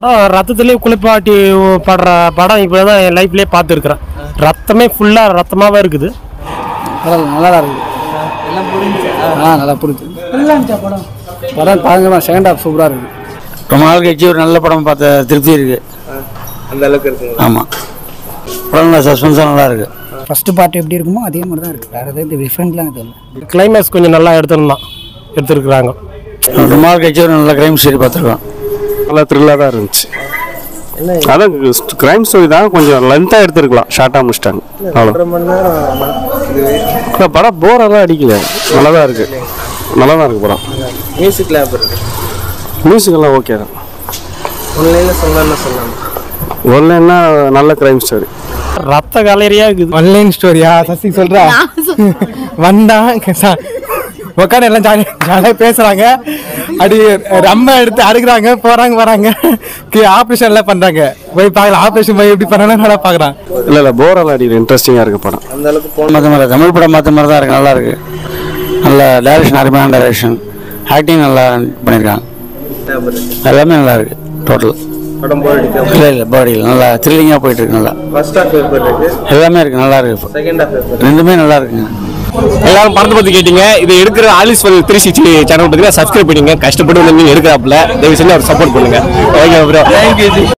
ரத்தத்திலேயே குளிப்பாட்டி படுற படம் இப்போ தான் என் லைஃப்லேயே பார்த்துருக்குறேன். ரத்தமே ஃபுல்லாக ரத்தமாகவே இருக்குது. நல்லா தான் இருக்குது. நல்லா புரிஞ்சு படம் பாருங்க. செகண்ட் ஹாஃப் சூப்பராக இருக்குது. ரொம்ப நாள் கழிச்சு ஒரு நல்ல படம் பார்த்த திருப்தி இருக்குது. அந்த அளவுக்கு இருக்குங்க. ஆமாம், படம் நல்லா சஸ்பென்ஸாக நல்லா இருக்குது. ஃபஸ்ட்டு பார்ட் எப்படி இருக்குமோ அதே மாதிரி தான் இருக்குது. வேறு எதாவது டிஃப்ரெண்ட்லாம் தெரியல. கிளைமேக்ஸ் கொஞ்சம் நல்லா எடுத்துருக்குறாங்க. ரொம்ப நாள் கழிச்சு ஒரு நல்ல கிரைம் ஸ்டோரி பார்த்துருக்கோம். நல்லா த்ரில்லாக தான் இருந்துச்சு. அதான் கிரைம் ஸ்டோரி தான், கொஞ்சம் லென்த்தாக எடுத்துருக்கலாம், ஷார்ட்டாக முடிச்சிட்டாங்க. அவ்வளோ படம் போரெல்லாம் அடிக்கல, நல்லா தான் இருக்குது. நல்லா தான் இருக்குது படம். மியூசிக்கெல்லாம் ஓகே தான். ஒன்லைன்னா நல்ல கிரைம் ஸ்டோரி. ரத்த கலரியாக இருக்குது. ஆன்லைன் ஸ்டோரியா சசி சொல்கிறா வந்தான் உட்காந்து எல்லாம் ஜாலியாக பேசுகிறாங்க. அப்படி ரொம்ப எடுத்து அடுக்கிறாங்க, போகிறாங்க வராங்க, ஆப்ரேஷன்லாம் பண்ணுறாங்க. போய் பார்க்கலாம், ஆப்ரேஷன் போய் எப்படி பண்ணாலும் நல்லா பார்க்குறான். இல்லை போரெல்லாம் அடிக்கல, இன்ட்ரெஸ்டிங்காக இருக்குது படம். அந்த அளவுக்கு மற்ற மாதிரி தமிழ் படம் மற்ற மாதிரி தான் இருக்குது. நல்லா இருக்குது. நல்ல டைரக்ஷன், அருமையான டைரக்ஷன், ஆக்டிங் நல்லா பண்ணியிருக்காங்க. எல்லாமே நல்லா இருக்குது. டோட்டல் இல்லை போர் அடிக்கல. நல்லா த்ரில்லிங்காக போயிட்டு இருக்கு. நல்லா எல்லாமே இருக்குது, நல்லா இருக்குது. ரெண்டுமே நல்லா இருக்குங்க. எல்லாரும் படத்தை பற்றி கேட்டீங்க. இது எடுக்கிற ஆலிஸ் 360 சேனல் பார்த்தீங்கன்னா சப்ஸ்கிரைப் பண்ணிங்க. கஷ்டப்பட்டு வந்து எடுக்கிறாப்புல தயவு செஞ்சு அவர் சப்போர்ட் பண்ணுங்க. Okay bro.